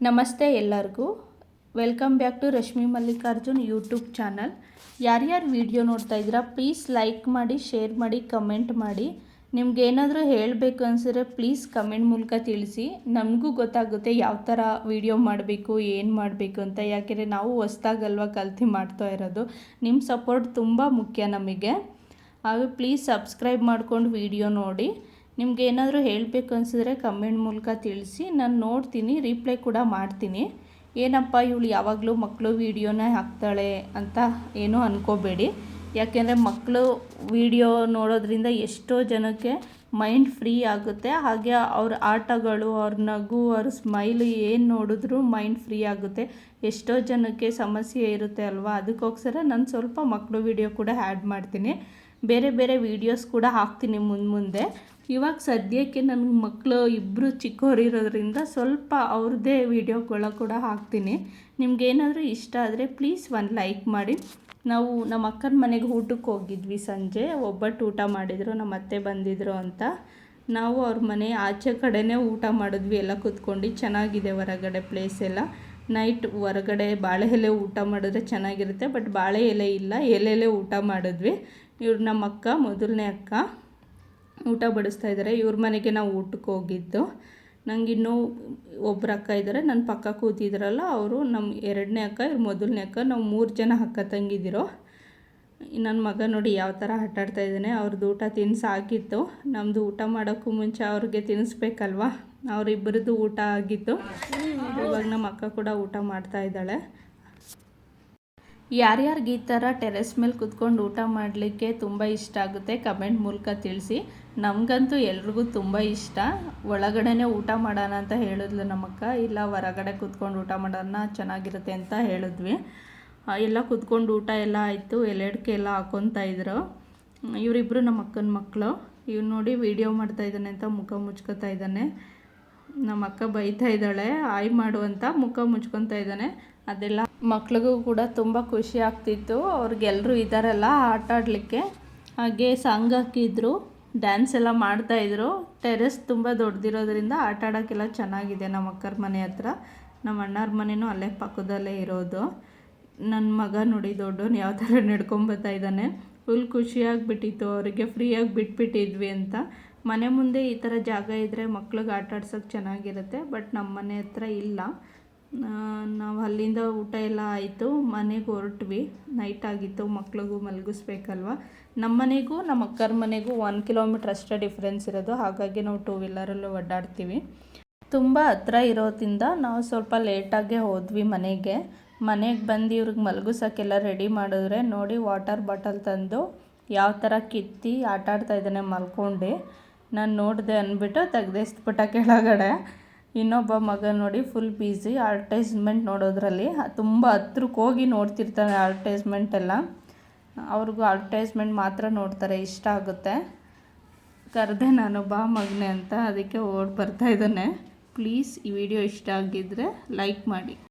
ನಮಸ್ತೆ ಎಲ್ಲರಿಗೂ. Welcome back to Rashmi Mallikarjun YouTube channel. ಯಾರ್ಯಾರು ವಿಡಿಯೋ ನೋಡ್ತಾ ಇದ್ದೀರಾ ಪ್ಲೀಸ್ ಲೈಕ್ ಮಾಡಿ, ಶೇರ್ ಮಾಡಿ, ಕಮೆಂಟ್ ಮಾಡಿ. ನಿಮ್ಗೆ ಏನಾದರೂ ಹೇಳಬೇಕು ಅನಿಸಿದ್ರೆ ಪ್ಲೀಸ್ ಕಮೆಂಟ್ ಮೂಲಕ ತಿಳಿಸಿ. ನಮಗೂ ಗೊತ್ತಾಗುತ್ತೆ ಯಾವ ಥರ ವಿಡಿಯೋ ಮಾಡಬೇಕು, ಏನು ಮಾಡಬೇಕು ಅಂತ. ಯಾಕೆಂದರೆ ನಾವು ಹೊಸ್ದಾಗಲ್ವ ಕಲ್ತು ಮಾಡ್ತಾ ಇರೋದು. ನಿಮ್ಮ ಸಪೋರ್ಟ್ ತುಂಬ ಮುಖ್ಯ ನಮಗೆ. ಹಾಗೆ ಪ್ಲೀಸ್ ಸಬ್ಸ್ಕ್ರೈಬ್ ಮಾಡ್ಕೊಂಡು ವಿಡಿಯೋ ನೋಡಿ. ನಿಮ್ಗೆ ಏನಾದರೂ ಹೇಳಬೇಕು ಅನಿಸಿದ್ರೆ ಕಮೆಂಟ್ ಮೂಲಕ ತಿಳಿಸಿ. ನಾನು ನೋಡ್ತೀನಿ, ರಿಪ್ಲೈ ಕೂಡ ಮಾಡ್ತೀನಿ. ಏನಪ್ಪ ಇವಳು ಯಾವಾಗಲೂ ಮಕ್ಕಳು ವೀಡಿಯೋನೇ ಹಾಕ್ತಾಳೆ ಅಂತ ಏನೂ ಅಂದ್ಕೋಬೇಡಿ. ಯಾಕೆಂದರೆ ಮಕ್ಕಳು ವೀಡಿಯೋ ನೋಡೋದ್ರಿಂದ ಎಷ್ಟೋ ಜನಕ್ಕೆ ಮೈಂಡ್ ಫ್ರೀ ಆಗುತ್ತೆ. ಹಾಗೆ ಅವ್ರ ಆಟಗಳು, ಅವ್ರ ನಗು, ಅವ್ರ ಸ್ಮೈಲು ಏನು ನೋಡಿದ್ರೂ ಮೈಂಡ್ ಫ್ರೀ ಆಗುತ್ತೆ. ಎಷ್ಟೋ ಜನಕ್ಕೆ ಸಮಸ್ಯೆ ಇರುತ್ತೆ ಅಲ್ವಾ, ಅದಕ್ಕೋಸ್ಕರ ನಾನು ಸ್ವಲ್ಪ ಮಕ್ಕಳು ವೀಡಿಯೋ ಕೂಡ ಆ್ಯಡ್ ಮಾಡ್ತೀನಿ. ಬೇರೆ ಬೇರೆ ವೀಡಿಯೋಸ್ ಕೂಡ ಹಾಕ್ತೀನಿ ಮುಂದೆ. ಇವಾಗ ಸದ್ಯಕ್ಕೆ ನನಗೆ ಮಕ್ಕಳು ಇಬ್ಬರು ಚಿಕ್ಕವರಿರೋದ್ರಿಂದ ಸ್ವಲ್ಪ ಅವ್ರದ್ದೇ ವೀಡಿಯೋಗಳ ಕೂಡ ಹಾಕ್ತೀನಿ. ನಿಮ್ಗೇನಾದರೂ ಇಷ್ಟ ಆದರೆ ಪ್ಲೀಸ್ ಒಂದು ಲೈಕ್ ಮಾಡಿ. ನಾವು ನಮ್ಮ ಅಕ್ಕನ ಮನೆಗೆ ಊಟಕ್ಕೆ ಹೋಗಿದ್ವಿ. ಸಂಜೆ ಒಬ್ಬಟ್ಟು ಊಟ ಮಾಡಿದರು, ನಮ್ಮ ಅತ್ತೆ ಬಂದಿದ್ದರು ಅಂತ. ನಾವು ಅವ್ರ ಮನೆ ಆಚೆ ಕಡೆನೇ ಊಟ ಮಾಡಿದ್ವಿ, ಎಲ್ಲ ಕೂತ್ಕೊಂಡು. ಚೆನ್ನಾಗಿದೆ ಹೊರಗಡೆ ಪ್ಲೇಸ್ ಎಲ್ಲ. ನೈಟ್ ಹೊರಗಡೆ ಬಾಳೆ ಎಲೆ ಊಟ ಮಾಡಿದ್ರೆ ಚೆನ್ನಾಗಿರುತ್ತೆ, ಬಟ್ ಬಾಳೆ ಎಲೆ ಇಲ್ಲ, ಎಲೆಲೆ ಊಟ ಮಾಡಿದ್ವಿ. ಇವ್ರು ನಮ್ಮ ಅಕ್ಕ, ಮೊದಲನೇ ಅಕ್ಕ ಊಟ ಬಡಿಸ್ತಾ ಇದ್ದಾರೆ. ಇವ್ರ ಮನೆಗೆ ನಾವು ಊಟಕ್ಕೆ ಹೋಗಿದ್ದು. ನನಗಿನ್ನೂ ಒಬ್ಬರು ಅಕ್ಕ ಇದ್ದಾರೆ, ನನ್ನ ಪಕ್ಕ ಕೂತಿದ್ರಲ್ಲ ಅವರು ನಮ್ಮ ಎರಡನೇ ಅಕ್ಕ, ಇವ್ರು ಮೊದಲನೇ ಅಕ್ಕ. ನಾವು 3 ಜನ ಅಕ್ಕ ತಂಗಿದಿರೋ. ನನ್ನ ಮಗ ನೋಡಿ ಯಾವ ಥರ ಆಟಾಡ್ತಾ ಇದ್ದಾನೆ. ಅವ್ರದ್ದು ಊಟ ತಿನ್ಸಾಗಿತ್ತು. ನಮ್ಮದು ಊಟ ಮಾಡೋಕ್ಕೂ ಮುಂಚೆ ಅವ್ರಿಗೆ ತಿನ್ನಿಸ್ಬೇಕಲ್ವ. ಅವರಿಬ್ಬರದ್ದು ಊಟ ಆಗಿತ್ತು. ಇವಾಗ ನಮ್ಮ ಅಕ್ಕ ಕೂಡ ಊಟ ಮಾಡ್ತಾ ಇದ್ದಾಳೆ. ಯಾರ್ಯಾರಿಗೆ ಈ ಥರ ಟೆರೆಸ್ ಮೇಲೆ ಕುತ್ಕೊಂಡು ಊಟ ಮಾಡಲಿಕ್ಕೆ ತುಂಬ ಇಷ್ಟ ಆಗುತ್ತೆ ಕಮೆಂಟ್ ಮೂಲಕ ತಿಳಿಸಿ. ನಮಗಂತೂ ಎಲ್ರಿಗೂ ತುಂಬ ಇಷ್ಟ. ಒಳಗಡೆನೇ ಊಟ ಮಾಡೋಣ ಅಂತ ಹೇಳಿದ್ಲು ನಮ್ಮಕ್ಕ. ಇಲ್ಲ ಹೊರಗಡೆ ಕುತ್ಕೊಂಡು ಊಟ ಮಾಡೋಣ ಚೆನ್ನಾಗಿರುತ್ತೆ ಅಂತ ಹೇಳಿದ್ವಿ. ಎಲ್ಲ ಕುತ್ಕೊಂಡು ಊಟ ಎಲ್ಲ ಆಯಿತು. ಎಲೆಡ್ಕೆ ಎಲ್ಲ ಹಾಕ್ಕೊತಾ ಇದ್ರು. ಇವರಿಬ್ಬರು ನಮ್ಮ ಅಕ್ಕನ ಮಕ್ಕಳು. ಇವ್ರು ನೋಡಿ ವಿಡಿಯೋ ಮಾಡ್ತಾ ಇದ್ದಾನೆ ಅಂತ ಮುಖ ಮುಚ್ಕೋತಾ ಇದ್ದಾನೆ. ನಮ್ಮ ಅಕ್ಕ ಬೈತಾ ಇದ್ದಾಳೆ, ಆಯ್ ಮಾಡು ಅಂತ. ಮುಖ ಮುಚ್ಕೊತಾ ಇದ್ದಾನೆ. ಅದೆಲ್ಲ ಮಕ್ಳಿಗೂ ಕೂಡ ತುಂಬ ಖುಷಿ ಆಗ್ತಿತ್ತು. ಅವ್ರಿಗೆಲ್ಲರೂ ಇದ್ದಾರಲ್ಲ ಆಟ ಆಡಲಿಕ್ಕೆ. ಹಾಗೆ ಸಾಂಗ್ ಹಾಕಿದ್ರು, ಡ್ಯಾನ್ಸ್ ಎಲ್ಲ ಮಾಡ್ತಾಯಿದ್ರು. ಟೆರೆಸ್ ತುಂಬ ದೊಡ್ಡದಿರೋದ್ರಿಂದ ಆಟ ಆಡೋಕ್ಕೆಲ್ಲ ಚೆನ್ನಾಗಿದೆ. ನಮ್ಮ ಅಕ್ಕರ ಮನೆ ಹತ್ರ. ನಮ್ಮ ಅಣ್ಣವ್ರ ಮನೆಯೂ ಅಲ್ಲೇ ಪಕ್ಕದಲ್ಲೇ ಇರೋದು. ನನ್ನ ಮಗ ನೋಡಿ ದೊಡ್ಡವನು ಯಾವ ಥರ ನಡ್ಕೊಂಬತ್ತಾ ಇದ್ದಾನೆ. ಫುಲ್ ಖುಷಿಯಾಗಿಬಿಟ್ಟಿತ್ತು ಅವರಿಗೆ. ಫ್ರೀಯಾಗಿ ಬಿಟ್ಬಿಟ್ಟಿದ್ವಿ ಅಂತ. ಮನೆ ಮುಂದೆ ಈ ಥರ ಜಾಗ ಇದ್ದರೆ ಮಕ್ಳಿಗೆ ಆಟ ಆಡ್ಸೋಕ್ಕೆ ಚೆನ್ನಾಗಿರುತ್ತೆ. ಬಟ್ ನಮ್ಮ ಮನೆ ಹತ್ರ ಇಲ್ಲ. ನಾವು ಅಲ್ಲಿಂದ ಊಟ ಎಲ್ಲ ಆಯಿತು, ಮನೆಗೆ ಹೊರಟ್ವಿ. ನೈಟ್ ಆಗಿತ್ತು, ಮಕ್ಳಿಗೂ ಮಲಗಿಸ್ಬೇಕಲ್ವ. ನಮ್ಮ ಮನೆಗೂ ನಮ್ಮ ಅಕ್ಕರ ಮನೆಗೂ 1 ಕಿಲೋಮೀಟ್ರ್ ಅಷ್ಟೇ ಡಿಫ್ರೆನ್ಸ್ ಇರೋದು. ಹಾಗಾಗಿ ನಾವು 2 ವೀಲರಲ್ಲೂ ಓಡಾಡ್ತೀವಿ. ತುಂಬ ಹತ್ರ ಇರೋದ್ರಿಂದ ನಾವು ಸ್ವಲ್ಪ ಲೇಟಾಗೇ ಹೋದ್ವಿ ಮನೆಗೆ ಬಂದು ಇವ್ರಿಗೆ ಮಲಗಿಸೋಕ್ಕೆಲ್ಲ ರೆಡಿ ಮಾಡಿದ್ರೆ ನೋಡಿ ವಾಟರ್ ಬಾಟಲ್ ತಂದು ಯಾವ ಥರ ಕಿತ್ತಿ ಆಟ ಆಡ್ತಾಯಿದ್ದಾನೆ ಮಲ್ಕೊಂಡು. ನಾನು ನೋಡಿದೆ ಅಂದ್ಬಿಟ್ಟು ತೆಗ್ದಿಸ್ಬಿಟ್ಟ ಕೆಳಗಡೆ. ಇನ್ನೊಬ್ಬ ಮಗ ನೋಡಿ ಫುಲ್ ಬ್ಯುಸಿ ಅಡ್ವರ್ಟೈಸ್ಮೆಂಟ್ ನೋಡೋದ್ರಲ್ಲಿ. ತುಂಬ ಹತ್ರಕ್ಕೆ ಹೋಗಿ ನೋಡ್ತಿರ್ತಾನೆ ಅಡ್ವರ್ಟೈಸ್ಮೆಂಟ್ ಎಲ್ಲ. ಅವ್ರಿಗೂ ಅಡ್ವರ್ಟೈಸ್ಮೆಂಟ್ ಮಾತ್ರ ನೋಡ್ತಾರೆ, ಇಷ್ಟ ಆಗುತ್ತೆ. ಕರೆದೆ ನಾನು, ಬಾ ಮಗನೆ ಅಂತ. ಅದಕ್ಕೆ ಓಡಿ ಬರ್ತಾಯಿದ್ದಾನೆ. ಪ್ಲೀಸ್ ಈ ವಿಡಿಯೋ ಇಷ್ಟ ಆಗಿದ್ದರೆ ಲೈಕ್ ಮಾಡಿ.